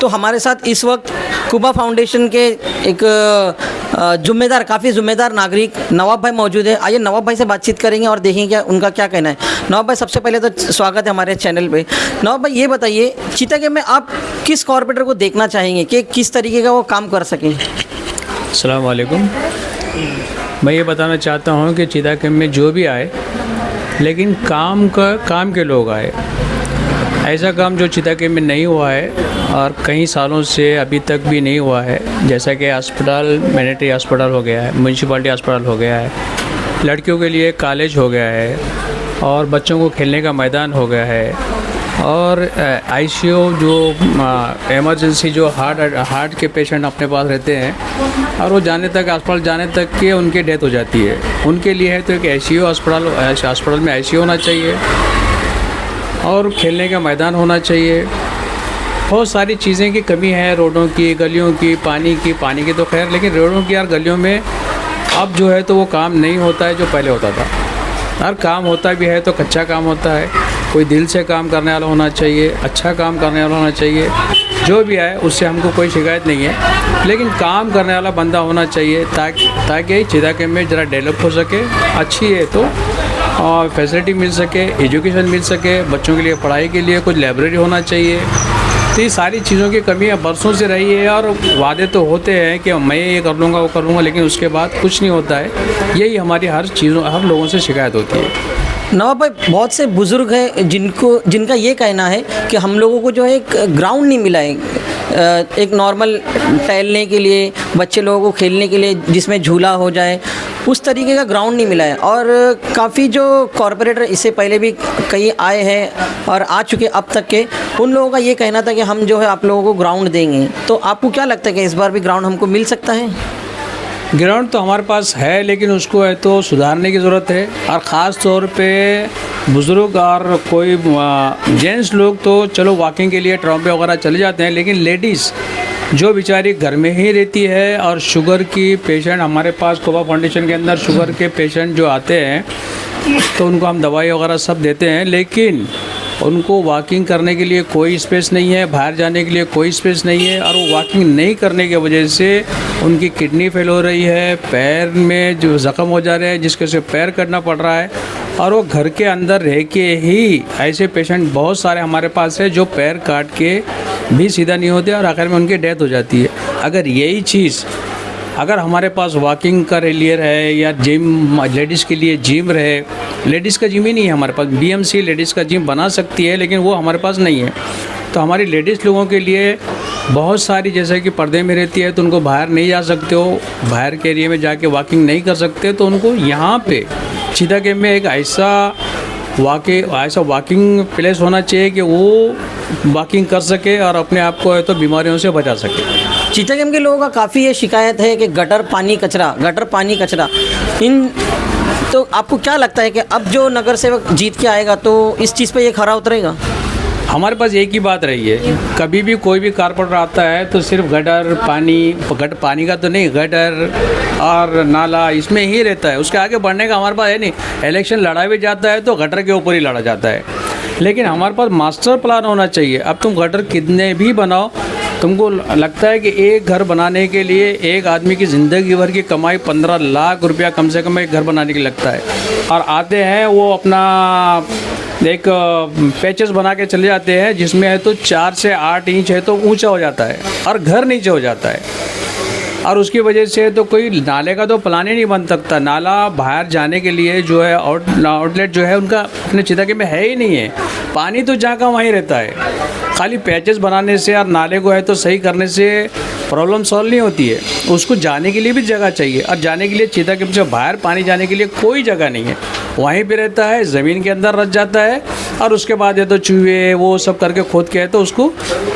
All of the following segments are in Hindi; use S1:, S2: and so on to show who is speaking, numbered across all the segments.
S1: तो हमारे साथ इस वक्त कुबा फाउंडेशन के एक काफ़ी ज़िम्मेदार नागरिक नवाब भाई मौजूद है। आइए नवाब भाई से बातचीत करेंगे और देखेंगे क्या उनका क्या कहना है। नवाब भाई, सबसे पहले तो स्वागत है हमारे चैनल पे। नवाब भाई, ये बताइए चीता गेम में आप किस कॉर्पोरेटर को देखना चाहेंगे कि किस तरीके का वो काम कर सकें?
S2: अस्सलाम वालेकुम। मैं ये बताना चाहता हूँ कि चीता गेम में जो भी आए, लेकिन काम के लोग आए। ऐसा काम जो चीता गेम में नहीं हुआ है और कई सालों से अभी तक भी नहीं हुआ है, जैसा कि अस्पताल, मिलिट्री अस्पताल हो गया है, म्यूनसिपालिटी अस्पताल हो गया है, लड़कियों के लिए कॉलेज हो गया है और बच्चों को खेलने का मैदान हो गया है, और आईसीयू जो इमरजेंसी जो हार्ट के पेशेंट अपने पास रहते हैं और वो जाने तक अस्पताल जाने तक के उनकी डेथ हो जाती है, उनके लिए है तो एक आईसीयू अस्पताल में आईसीयू होना चाहिए और खेलने का मैदान होना चाहिए। बहुत सारी चीज़ें की कमी है, रोडों की, गलियों की, पानी की तो खैर, लेकिन रोडों की और गलियों में अब जो है तो वो काम नहीं होता है जो पहले होता था। हर काम होता भी है तो कच्चा काम होता है। कोई दिल से काम करने वाला होना चाहिए, अच्छा काम करने वाला होना चाहिए। जो भी आए उससे हमको कोई शिकायत नहीं है, लेकिन काम करने वाला बंदा होना चाहिए ताकि चीता गेम में ज़रा डेवलप हो सके, अच्छी है तो और फैसिलिटी मिल सके, एजुकेशन मिल सके, बच्चों के लिए पढ़ाई के लिए कुछ लाइब्रेरी होना चाहिए। तो ये सारी चीज़ों की कमी है, बरसों से रही है और वादे तो होते हैं कि मैं ये कर लूँगा वो कर लूँगा, लेकिन उसके बाद कुछ नहीं होता है। यही हमारी हर लोगों से शिकायत होती है।
S1: नवाब भाई, बहुत से बुज़ुर्ग हैं जिनका ये कहना है कि हम लोगों को जो है एक ग्राउंड नहीं मिला है एक नॉर्मल टहलने के लिए, बच्चे लोगों को खेलने के लिए जिसमें झूला हो जाए, उस तरीके का ग्राउंड नहीं मिला है। और काफ़ी जो कॉरपोरेटर इससे पहले भी कई आए हैं और आ चुके अब तक के, उन लोगों का ये कहना था कि हम जो है आप लोगों को ग्राउंड देंगे। तो आपको क्या लगता है कि इस बार भी ग्राउंड हमको मिल सकता है?
S2: ग्राउंड तो हमारे पास है, लेकिन उसको है तो सुधारने की ज़रूरत है। और ख़ास तौर पे बुज़ुर्ग और कोई जेंट्स लोग तो चलो वॉकिंग के लिए ट्रॉम्बे वगैरह चले जाते हैं, लेकिन लेडीज़ जो बेचारी घर में ही रहती है और शुगर की पेशेंट, हमारे पास कोबा फाउंडेशन के अंदर शुगर के पेशेंट जो आते हैं तो उनको हम दवाई वगैरह सब देते हैं, लेकिन उनको वॉकिंग करने के लिए कोई स्पेस नहीं है, बाहर जाने के लिए कोई स्पेस नहीं है। और वो वॉकिंग नहीं करने की वजह से उनकी किडनी फेल हो रही है, पैर में जो ज़ख्म हो जा रहे हैं जिसके से पैर कटना पड़ रहा है, और वो घर के अंदर रह के ही ऐसे पेशेंट बहुत सारे हमारे पास है जो पैर काट के भी सीधा नहीं होते और आखिर में उनकी डेथ हो जाती है। अगर यही चीज़ अगर हमारे पास वॉकिंग का लिए रहे या जिम, लेडीज़ के लिए जिम रहे, लेडीज़ का जिम ही नहीं है हमारे पास, बीएमसी लेडीज़ का जिम बना सकती है, लेकिन वो हमारे पास नहीं है। तो हमारी लेडीज़ लोगों के लिए बहुत सारी, जैसे कि पर्दे में रहती है तो उनको बाहर नहीं जा सकते हो, बाहर के एरिया में जाके वॉकिंग नहीं कर सकते, तो उनको यहाँ पे चीता गेम में एक ऐसा वॉकिंग प्लेस होना चाहिए कि वो वॉकिंग कर सके और अपने आप को है तो बीमारियों से बचा सके।
S1: चीता गेम के लोगों का काफ़ी ये शिकायत है कि गटर पानी कचरा इन, तो आपको क्या लगता है कि अब जो नगर सेवक जीत के आएगा तो इस चीज़ पे ये खरा उतरेगा?
S2: हमारे पास एक ही बात रही है, कभी भी कोई भी कारपोरेटर आता है तो सिर्फ गटर पानी का तो नहीं, गटर और नाला इसमें ही रहता है, उसके आगे बढ़ने का हमारे पास है नहीं। इलेक्शन लड़ा भी जाता है तो गटर के ऊपर ही लड़ा जाता है, लेकिन हमारे पास मास्टर प्लान होना चाहिए। अब तुम गटर कितने भी बनाओ, तुमको लगता है कि एक घर बनाने के लिए एक आदमी की ज़िंदगी भर की कमाई 15 लाख रुपया कम से कम एक घर बनाने के लिए लगता है, और आते हैं वो अपना एक पैचेस बना के चले जाते हैं जिसमें है तो 4 से 8 इंच है तो ऊंचा हो जाता है और घर नीचे हो जाता है, और उसकी वजह से तो कोई नाले का तो प्लान ही नहीं बन सकता। नाला बाहर जाने के लिए जो है आउटलेट जो है उनका अपने चीता गेम में है ही नहीं है। पानी तो जहाँ का वहीं रहता है, खाली पैचेस बनाने से और नाले को है तो सही करने से प्रॉब्लम सॉल्व नहीं होती है, उसको जाने के लिए भी जगह चाहिए, और जाने के लिए चीता गेम से बाहर पानी जाने के लिए कोई जगह नहीं है, वहीं पे रहता है, ज़मीन के अंदर रच जाता है, और उसके बाद है तो चूहे वो सब करके खोद के है तो उसको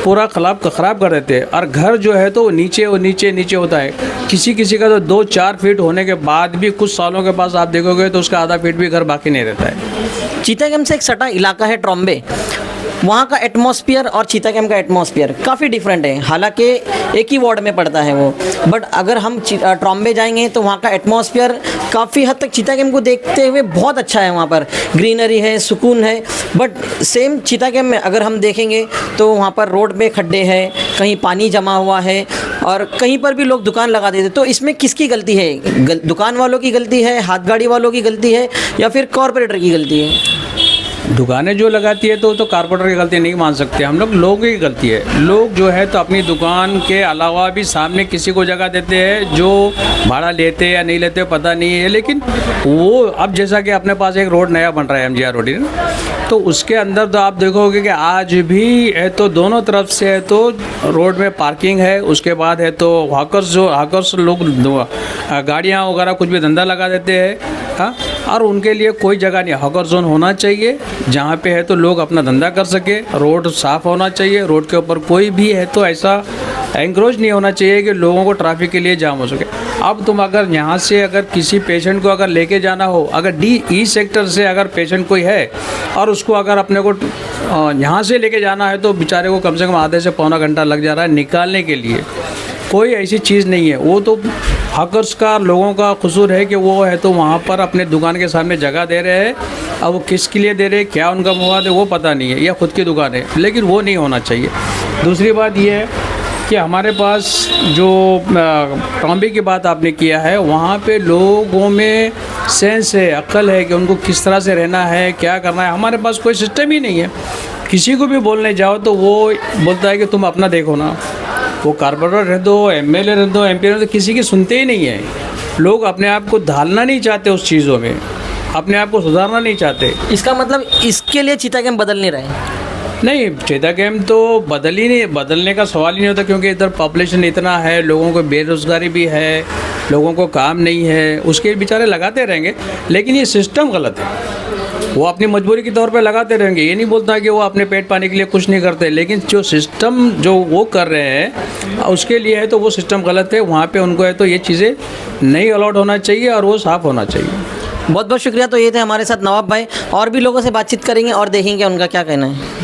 S2: पूरा ख़राब कर देते हैं। और घर जो है तो नीचे होता है, किसी का तो 2-4 फीट होने के बाद भी कुछ सालों के पास आप देखोगे तो उसका आधा फीट भी घर बाकी नहीं रहता है।
S1: चीता गेम से एक सटा इलाका है ट्रॉम्बे, वहाँ का एटमॉस्फेयर और चीता कैंप का एटमॉस्फेयर काफ़ी डिफरेंट है। हालांकि एक ही वार्ड में पड़ता है वो, बट अगर हम ट्रॉम्बे जाएंगे तो वहाँ का एटमॉस्फेयर काफ़ी हद तक चीता कैंप को देखते हुए बहुत अच्छा है। वहाँ पर ग्रीनरी है, सुकून है। बट सेम चीता कैंप में अगर हम देखेंगे तो वहाँ पर रोड में खड्डे हैं, कहीं पानी जमा हुआ है और कहीं पर भी लोग दुकान लगा देते। तो इसमें किसकी गलती है? दुकान वालों की गलती है, हाथ गाड़ी वालों की गलती है, या फिर कॉरपोरेटर की गलती है?
S2: दुकानें जो लगाती है तो कारपोरेटर की गलती नहीं मान सकते हम लोगों की गलती है। लोग जो है तो अपनी दुकान के अलावा भी सामने किसी को जगह देते हैं, जो भाड़ा लेते या नहीं लेते पता नहीं है। लेकिन वो अब जैसा कि अपने पास एक रोड नया बन रहा है MGR रोड, तो उसके अंदर तो आप देखोगे कि आज भी है तो दोनों तरफ से है तो रोड में पार्किंग है। उसके बाद है तो हॉकर्स लोग गाड़ियाँ वगैरह कुछ भी धंधा लगा देते हैं। हाँ, और उनके लिए कोई जगह नहीं। हॉकर जोन होना चाहिए जहाँ पे है तो लोग अपना धंधा कर सके। रोड साफ़ होना चाहिए, रोड के ऊपर कोई भी है तो ऐसा एंक्रोच नहीं होना चाहिए कि लोगों को ट्रैफिक के लिए जाम हो सके। अब तुम अगर यहाँ से अगर किसी पेशेंट को अगर लेके जाना हो, अगर DE सेक्टर से अगर पेशेंट कोई है और उसको अगर अपने को यहाँ से लेके जाना है तो बेचारे को कम से कम आधे से पौना घंटा लग जा रहा है निकालने के लिए। कोई ऐसी चीज़ नहीं है। वो तो हकर्स का, लोगों का कसूर है कि वो है तो वहाँ पर अपने दुकान के सामने जगह दे रहे हैं। अब वो किसके लिए दे रहे हैं, क्या उनका मवाद है वो पता नहीं है, या खुद की दुकान है, लेकिन वो नहीं होना चाहिए। दूसरी बात ये है कि हमारे पास जो ट्रॉम्बे की बात आपने किया है, वहाँ पे लोगों में सेंस है, अक्ल है कि उनको किस तरह से रहना है, क्या करना है। हमारे पास कोई सिस्टम ही नहीं है। किसी को भी बोलने जाओ तो वो बोलता है कि तुम अपना देखो ना। वो कारपोरेटर रह दो, MLA रह दो, MP रह दो, किसी की सुनते ही नहीं है। लोग अपने आप को ढालना नहीं चाहते उस चीज़ों में, अपने आप को सुधारना नहीं चाहते।
S1: इसका मतलब इसके लिए चीता कैंप बदल नहीं रहे?
S2: नहीं, चीता कैंप तो बदलने का सवाल ही नहीं होता, क्योंकि इधर पॉपुलेशन इतना है, लोगों को बेरोज़गारी भी है, लोगों को काम नहीं है, उसके बेचारे लगाते रहेंगे। लेकिन ये सिस्टम गलत है। वो अपनी मजबूरी के तौर पे लगाते रहेंगे। ये नहीं बोलता कि वो अपने पेट पाने के लिए कुछ नहीं करते, लेकिन जो सिस्टम जो वो कर रहे हैं उसके लिए है तो वो सिस्टम गलत है। वहाँ पे उनको है तो ये चीज़ें नहीं अलॉट होना चाहिए और वो साफ़ होना चाहिए।
S1: बहुत बहुत शुक्रिया। तो ये थे हमारे साथ नवाब भाई। और भी लोगों से बातचीत करेंगे और देखेंगे उनका क्या कहना है।